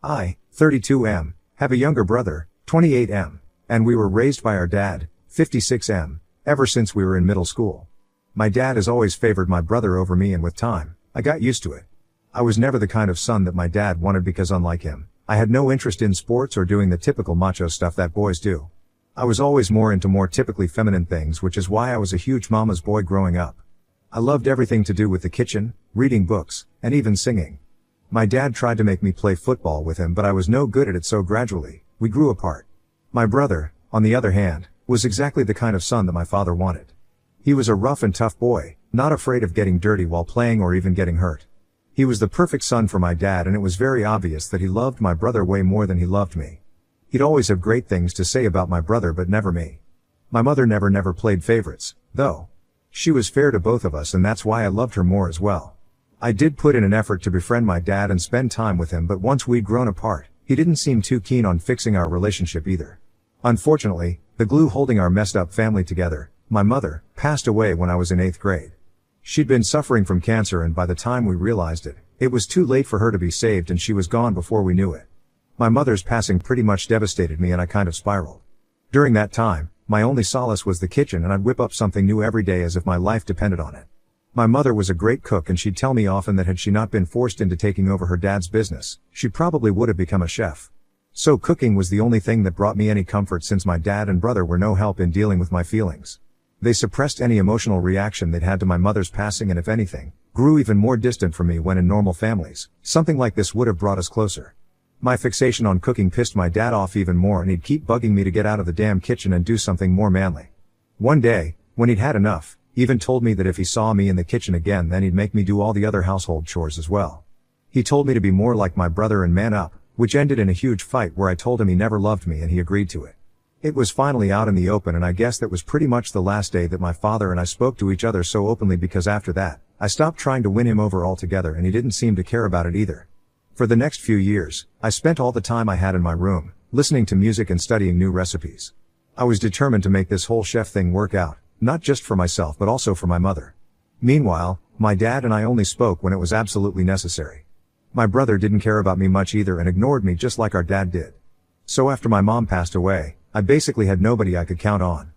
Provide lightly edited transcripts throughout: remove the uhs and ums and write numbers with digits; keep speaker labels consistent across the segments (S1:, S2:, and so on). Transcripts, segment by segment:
S1: I, 32M, have a younger brother, 28M, and we were raised by our dad, 56M, ever since we were in middle school. My dad has always favored my brother over me, and with time, I got used to it. I was never the kind of son that my dad wanted because, unlike him, I had no interest in sports or doing the typical macho stuff that boys do. I was always more into more typically feminine things, which is why I was a huge mama's boy growing up. I loved everything to do with the kitchen, reading books, and even singing. My dad tried to make me play football with him, but I was no good at it, so gradually, we grew apart. My brother, on the other hand, was exactly the kind of son that my father wanted. He was a rough and tough boy, not afraid of getting dirty while playing or even getting hurt. He was the perfect son for my dad, and it was very obvious that he loved my brother way more than he loved me. He'd always have great things to say about my brother, but never me. My mother never played favorites, though. She was fair to both of us, and that's why I loved her more as well. I did put in an effort to befriend my dad and spend time with him, but once we'd grown apart, he didn't seem too keen on fixing our relationship either. Unfortunately, the glue holding our messed up family together, my mother, passed away when I was in 8th grade. She'd been suffering from cancer, and by the time we realized it, it was too late for her to be saved, and she was gone before we knew it. My mother's passing pretty much devastated me, and I kind of spiraled. During that time, my only solace was the kitchen, and I'd whip up something new every day as if my life depended on it. My mother was a great cook, and she'd tell me often that had she not been forced into taking over her dad's business, she probably would have become a chef. So cooking was the only thing that brought me any comfort, since my dad and brother were no help in dealing with my feelings. They suppressed any emotional reaction they'd had to my mother's passing, and if anything, grew even more distant from me, when in normal families, something like this would have brought us closer. My fixation on cooking pissed my dad off even more, and he'd keep bugging me to get out of the damn kitchen and do something more manly. One day, when he'd had enough, he even told me that if he saw me in the kitchen again, then he'd make me do all the other household chores as well. He told me to be more like my brother and man up, which ended in a huge fight where I told him he never loved me, and he agreed to it. It was finally out in the open, and I guess that was pretty much the last day that my father and I spoke to each other so openly, because after that, I stopped trying to win him over altogether, and he didn't seem to care about it either. For the next few years, I spent all the time I had in my room, listening to music and studying new recipes. I was determined to make this whole chef thing work out, not just for myself but also for my mother. Meanwhile, my dad and I only spoke when it was absolutely necessary. My brother didn't care about me much either, and ignored me just like our dad did. So after my mom passed away, I basically had nobody I could count on.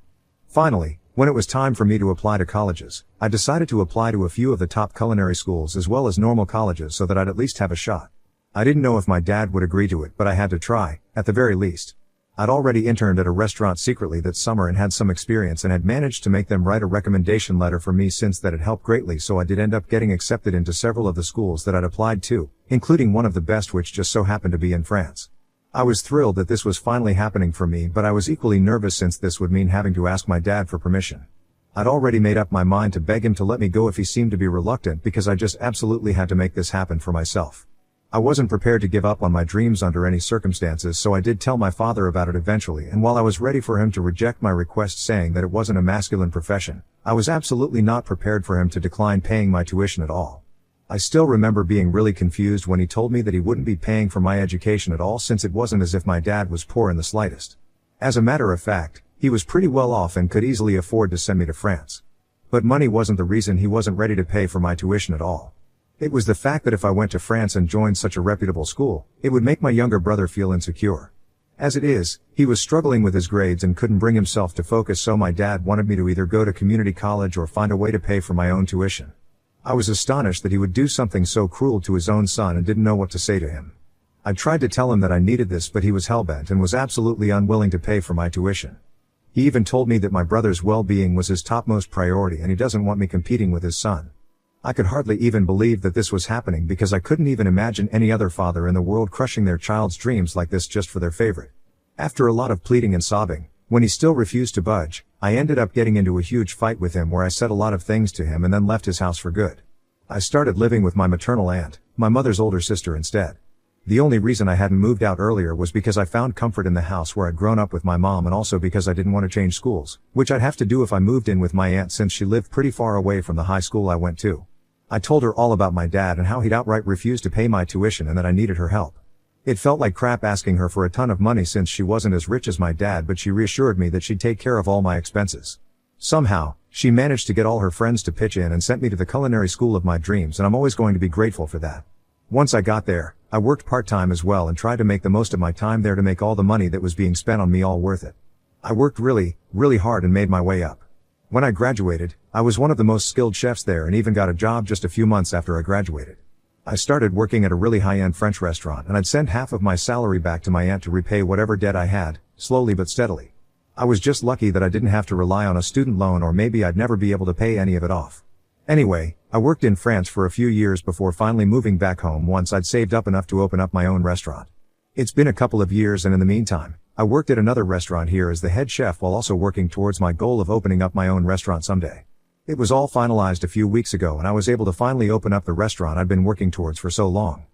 S1: Finally, when it was time for me to apply to colleges, I decided to apply to a few of the top culinary schools as well as normal colleges, so that I'd at least have a shot. I didn't know if my dad would agree to it, but I had to try, at the very least. I'd already interned at a restaurant secretly that summer and had some experience, and had managed to make them write a recommendation letter for me. Since that had helped greatly, so I did end up getting accepted into several of the schools that I'd applied to, including one of the best, which just so happened to be in France. I was thrilled that this was finally happening for me, but I was equally nervous, since this would mean having to ask my dad for permission. I'd already made up my mind to beg him to let me go if he seemed to be reluctant, because I just absolutely had to make this happen for myself. I wasn't prepared to give up on my dreams under any circumstances, so I did tell my father about it eventually, and while I was ready for him to reject my request, saying that it wasn't a masculine profession, I was absolutely not prepared for him to decline paying my tuition at all. I still remember being really confused when he told me that he wouldn't be paying for my education at all, since it wasn't as if my dad was poor in the slightest. As a matter of fact, he was pretty well off and could easily afford to send me to France. But money wasn't the reason he wasn't ready to pay for my tuition at all. It was the fact that if I went to France and joined such a reputable school, it would make my younger brother feel insecure. As it is, he was struggling with his grades and couldn't bring himself to focus, so my dad wanted me to either go to community college or find a way to pay for my own tuition. I was astonished that he would do something so cruel to his own son, and didn't know what to say to him. I tried to tell him that I needed this, but he was hellbent and was absolutely unwilling to pay for my tuition. He even told me that my brother's well-being was his topmost priority, and he doesn't want me competing with his son. I could hardly even believe that this was happening, because I couldn't even imagine any other father in the world crushing their child's dreams like this just for their favorite. After a lot of pleading and sobbing, when he still refused to budge, I ended up getting into a huge fight with him where I said a lot of things to him and then left his house for good. I started living with my maternal aunt, my mother's older sister, instead. The only reason I hadn't moved out earlier was because I found comfort in the house where I'd grown up with my mom, and also because I didn't want to change schools, which I'd have to do if I moved in with my aunt, since she lived pretty far away from the high school I went to. I told her all about my dad and how he'd outright refused to pay my tuition, and that I needed her help. It felt like crap asking her for a ton of money since she wasn't as rich as my dad, but she reassured me that she'd take care of all my expenses. Somehow, she managed to get all her friends to pitch in and sent me to the culinary school of my dreams, and I'm always going to be grateful for that. Once I got there, I worked part-time as well and tried to make the most of my time there to make all the money that was being spent on me all worth it. I worked really, really hard and made my way up. When I graduated, I was one of the most skilled chefs there and even got a job just a few months after I graduated. I started working at a really high-end French restaurant and I'd send half of my salary back to my aunt to repay whatever debt I had, slowly but steadily. I was just lucky that I didn't have to rely on a student loan, or maybe I'd never be able to pay any of it off. Anyway, I worked in France for a few years before finally moving back home once I'd saved up enough to open up my own restaurant. It's been a couple of years, and in the meantime, I worked at another restaurant here as the head chef while also working towards my goal of opening up my own restaurant someday. It was all finalized a few weeks ago and I was able to finally open up the restaurant I'd been working towards for so long.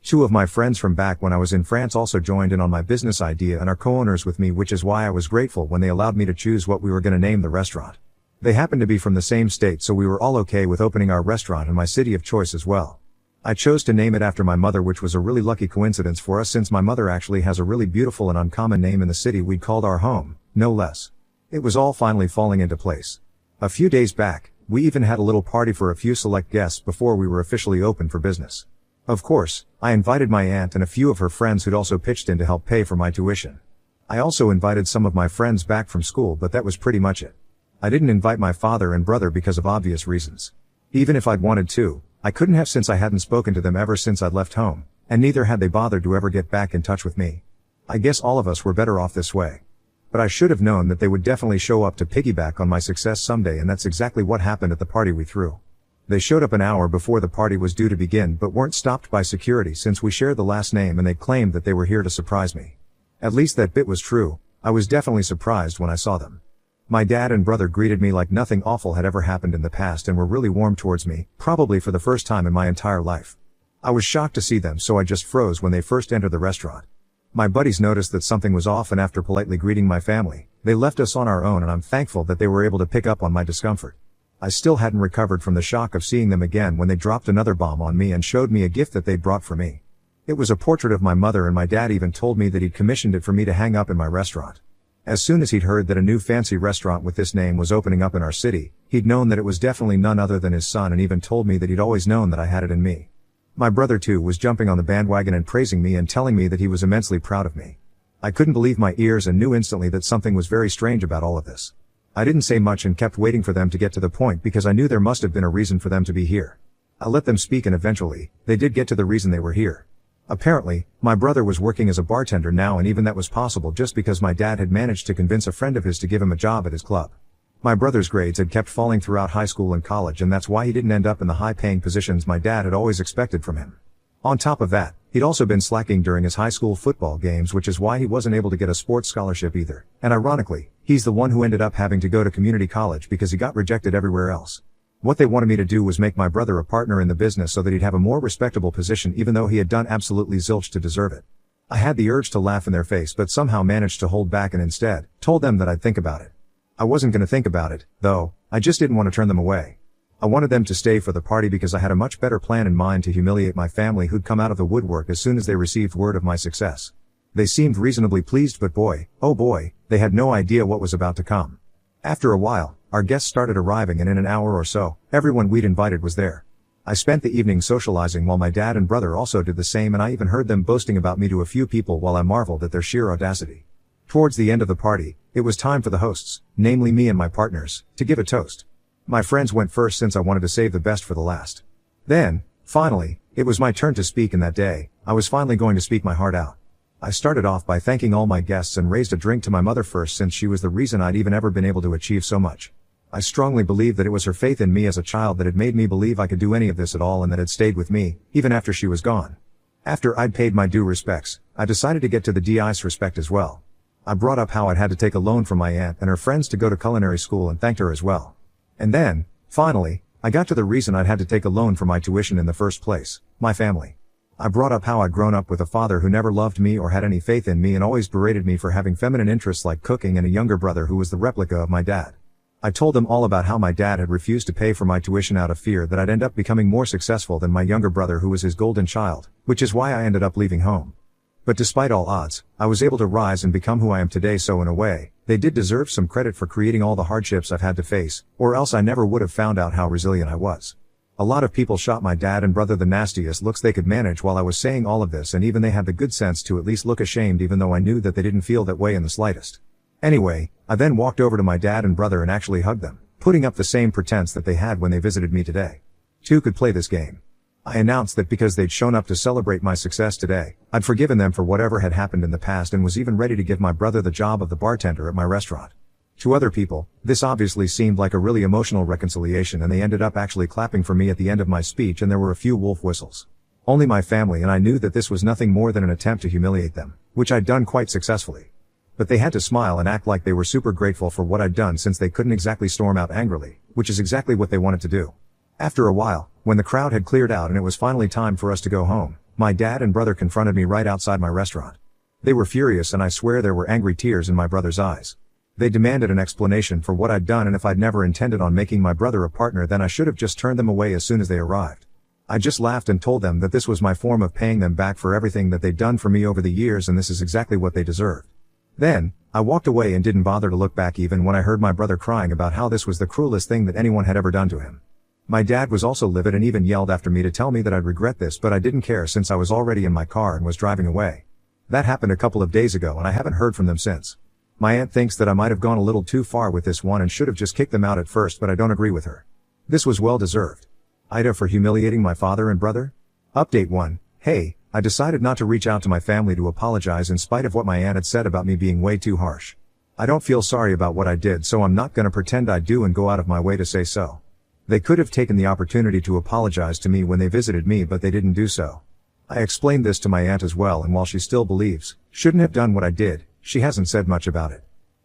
S1: Two of my friends from back when I was in France also joined in on my business idea and are co-owners with me, which is why I was grateful when they allowed me to choose what we were going to name the restaurant. They happened to be from the same state, so we were all okay with opening our restaurant in my city of choice as well. I chose to name it after my mother, which was a really lucky coincidence for us since my mother actually has a really beautiful and uncommon name in the city we'd called our home, no less. It was all finally falling into place. A few days back, we even had a little party for a few select guests before we were officially open for business. Of course, I invited my aunt and a few of her friends who'd also pitched in to help pay for my tuition. I also invited some of my friends back from school, but that was pretty much it. I didn't invite my father and brother because of obvious reasons. Even if I'd wanted to, I couldn't have since I hadn't spoken to them ever since I'd left home, and neither had they bothered to ever get back in touch with me. I guess all of us were better off this way. But I should have known that they would definitely show up to piggyback on my success someday, and that's exactly what happened at the party we threw. They showed up an hour before the party was due to begin but weren't stopped by security since we shared the last name, and they claimed that they were here to surprise me. At least that bit was true. I was definitely surprised when I saw them. My dad and brother greeted me like nothing awful had ever happened in the past and were really warm towards me, probably for the first time in my entire life. I was shocked to see them, so I just froze when they first entered the restaurant. My buddies noticed that something was off, and after politely greeting my family, they left us on our own, and I'm thankful that they were able to pick up on my discomfort. I still hadn't recovered from the shock of seeing them again when they dropped another bomb on me and showed me a gift that they'd brought for me. It was a portrait of my mother, and my dad even told me that he'd commissioned it for me to hang up in my restaurant. As soon as he'd heard that a new fancy restaurant with this name was opening up in our city, he'd known that it was definitely none other than his son, and even told me that he'd always known that I had it in me. My brother too was jumping on the bandwagon and praising me and telling me that he was immensely proud of me. I couldn't believe my ears and knew instantly that something was very strange about all of this. I didn't say much and kept waiting for them to get to the point because I knew there must have been a reason for them to be here. I let them speak, and eventually, they did get to the reason they were here. Apparently, my brother was working as a bartender now, and even that was possible just because my dad had managed to convince a friend of his to give him a job at his club. My brother's grades had kept falling throughout high school and college, and that's why he didn't end up in the high-paying positions my dad had always expected from him. On top of that, he'd also been slacking during his high school football games, which is why he wasn't able to get a sports scholarship either. And ironically, he's the one who ended up having to go to community college because he got rejected everywhere else. What they wanted me to do was make my brother a partner in the business so that he'd have a more respectable position, even though he had done absolutely zilch to deserve it. I had the urge to laugh in their face but somehow managed to hold back and instead told them that I'd think about it. I wasn't gonna think about it, though. I just didn't want to turn them away. I wanted them to stay for the party because I had a much better plan in mind to humiliate my family, who'd come out of the woodwork as soon as they received word of my success. They seemed reasonably pleased, but boy, oh boy, they had no idea what was about to come. After a while, our guests started arriving, and in an hour or so, everyone we'd invited was there. I spent the evening socializing while my dad and brother also did the same, and I even heard them boasting about me to a few people while I marveled at their sheer audacity. Towards the end of the party, it was time for the hosts, namely me and my partners, to give a toast. My friends went first since I wanted to save the best for the last. Then, finally, it was my turn to speak, and that day, I was finally going to speak my heart out. I started off by thanking all my guests and raised a drink to my mother first, since she was the reason I'd even ever been able to achieve so much. I strongly believe that it was her faith in me as a child that had made me believe I could do any of this at all, and that had stayed with me, even after she was gone. After I'd paid my due respects, I decided to get to the DI's respect as well. I brought up how I'd had to take a loan from my aunt and her friends to go to culinary school and thanked her as well. And then, finally, I got to the reason I'd had to take a loan for my tuition in the first place: my family. I brought up how I'd grown up with a father who never loved me or had any faith in me and always berated me for having feminine interests like cooking, and a younger brother who was the replica of my dad. I told them all about how my dad had refused to pay for my tuition out of fear that I'd end up becoming more successful than my younger brother, who was his golden child, which is why I ended up leaving home. But despite all odds, I was able to rise and become who I am today, so in a way, they did deserve some credit for creating all the hardships I've had to face, or else I never would have found out how resilient I was. A lot of people shot my dad and brother the nastiest looks they could manage while I was saying all of this, and even they had the good sense to at least look ashamed, even though I knew that they didn't feel that way in the slightest. Anyway, I then walked over to my dad and brother and actually hugged them, putting up the same pretense that they had when they visited me today. Two could play this game. I announced that because they'd shown up to celebrate my success today, I'd forgiven them for whatever had happened in the past and was even ready to give my brother the job of the bartender at my restaurant. To other people, this obviously seemed like a really emotional reconciliation, and they ended up actually clapping for me at the end of my speech, and there were a few wolf whistles. Only my family and I knew that this was nothing more than an attempt to humiliate them, which I'd done quite successfully. But they had to smile and act like they were super grateful for what I'd done, since they couldn't exactly storm out angrily, which is exactly what they wanted to do. After a while, when the crowd had cleared out and it was finally time for us to go home, my dad and brother confronted me right outside my restaurant. They were furious, and I swear there were angry tears in my brother's eyes. They demanded an explanation for what I'd done, and if I'd never intended on making my brother a partner, then I should have just turned them away as soon as they arrived. I just laughed and told them that this was my form of paying them back for everything that they'd done for me over the years, and this is exactly what they deserved. Then, I walked away and didn't bother to look back even when I heard my brother crying about how this was the cruelest thing that anyone had ever done to him. My dad was also livid and even yelled after me to tell me that I'd regret this, but I didn't care since I was already in my car and was driving away. That happened a couple of days ago and I haven't heard from them since. My aunt thinks that I might have gone a little too far with this one and should have just kicked them out at first, but I don't agree with her. This was well deserved. Ida for humiliating my father and brother? Update 1. Hey, I decided not to reach out to my family to apologize in spite of what my aunt had said about me being way too harsh. I don't feel sorry about what I did, so I'm not gonna pretend I do and go out of my way to say so. They could have taken the opportunity to apologize to me when they visited me, but they didn't do so. I explained this to my aunt as well, and while she still believes, shouldn't have done what I did, she hasn't said much about it.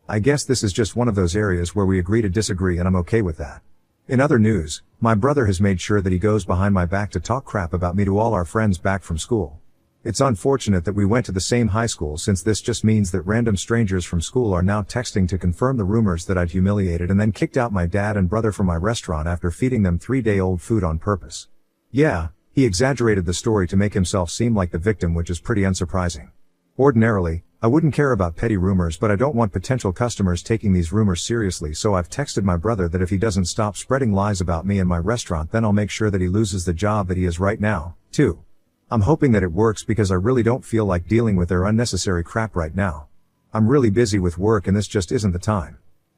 S1: I guess this is just one of those areas where we agree to disagree, and I'm okay with that. In other news, my brother has made sure that he goes behind my back to talk crap about me to all our friends back from school. It's unfortunate that we went to the same high school, since this just means that random strangers from school are now texting to confirm the rumors that I'd humiliated and then kicked out my dad and brother from my restaurant after feeding them 3-day-old food on purpose. Yeah, he exaggerated the story to make himself seem like the victim, which is pretty unsurprising. Ordinarily, I wouldn't care about petty rumors, but I don't want potential customers taking these rumors seriously, so I've texted my brother that if he doesn't stop spreading lies about me and my restaurant, then I'll make sure that he loses the job that he has right now, too. I'm hoping that it works because I really don't feel like dealing with their unnecessary crap right now. I'm really busy with work and this just isn't the time.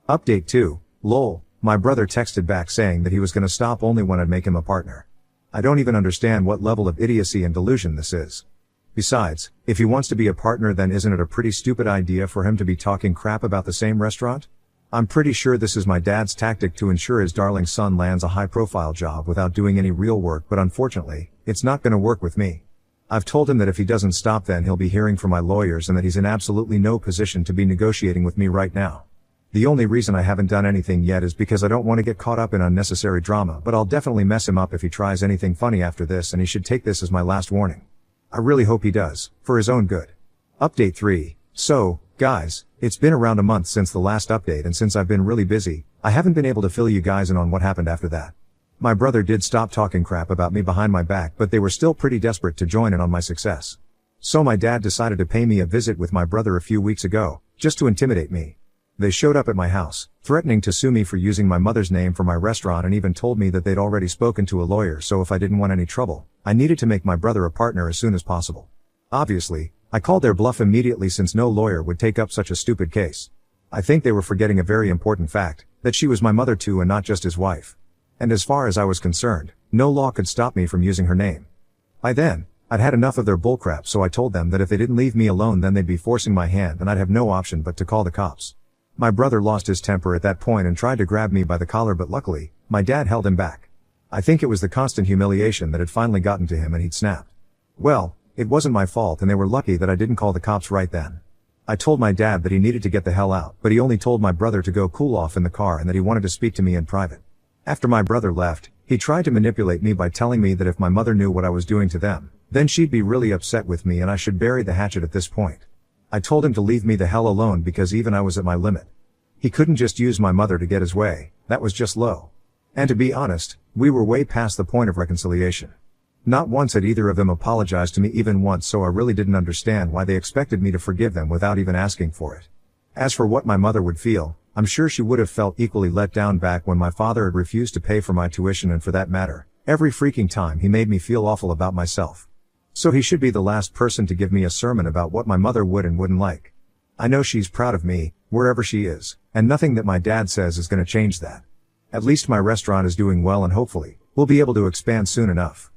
S1: Update 2. Lol, my brother texted back saying that he was gonna stop only when I'd make him a partner. I don't even understand what level of idiocy and delusion this is. Besides, if he wants to be a partner, then isn't it a pretty stupid idea for him to be talking crap about the same restaurant? I'm pretty sure this is my dad's tactic to ensure his darling son lands a high-profile job without doing any real work, but unfortunately, it's not gonna work with me. I've told him that if he doesn't stop, then he'll be hearing from my lawyers and that he's in absolutely no position to be negotiating with me right now. The only reason I haven't done anything yet is because I don't want to get caught up in unnecessary drama, but I'll definitely mess him up if he tries anything funny after this, and he should take this as my last warning. I really hope he does, for his own good. Update 3. So, guys, it's been around a month since the last update, and since I've been really busy, I haven't been able to fill you guys in on what happened after that. My brother did stop talking crap about me behind my back, but they were still pretty desperate to join in on my success. So my dad decided to pay me a visit with my brother a few weeks ago, just to intimidate me. They showed up at my house, threatening to sue me for using my mother's name for my restaurant, and even told me that they'd already spoken to a lawyer, so if I didn't want any trouble, I needed to make my brother a partner as soon as possible. Obviously, I called their bluff immediately, since no lawyer would take up such a stupid case. I think they were forgetting a very important fact, that she was my mother too and not just his wife. And as far as I was concerned, no law could stop me from using her name. By then, I'd had enough of their bullcrap, so I told them that if they didn't leave me alone, then they'd be forcing my hand and I'd have no option but to call the cops. My brother lost his temper at that point and tried to grab me by the collar, but luckily, my dad held him back. I think it was the constant humiliation that had finally gotten to him and he'd snapped. Well, it wasn't my fault and they were lucky that I didn't call the cops right then. I told my dad that he needed to get the hell out, but he only told my brother to go cool off in the car and that he wanted to speak to me in private. After my brother left, he tried to manipulate me by telling me that if my mother knew what I was doing to them, then she'd be really upset with me and I should bury the hatchet at this point. I told him to leave me the hell alone because even I was at my limit. He couldn't just use my mother to get his way, that was just low. And to be honest, we were way past the point of reconciliation. Not once had either of them apologized to me, even once, so I really didn't understand why they expected me to forgive them without even asking for it. As for what my mother would feel, I'm sure she would have felt equally let down back when my father had refused to pay for my tuition, and for that matter, Every freaking time he made me feel awful about myself. So he should be the last person to give me a sermon about what my mother would and wouldn't like. I know she's proud of me, wherever she is, and nothing that my dad says is gonna change that. At least my restaurant is doing well and hopefully, we'll be able to expand soon enough.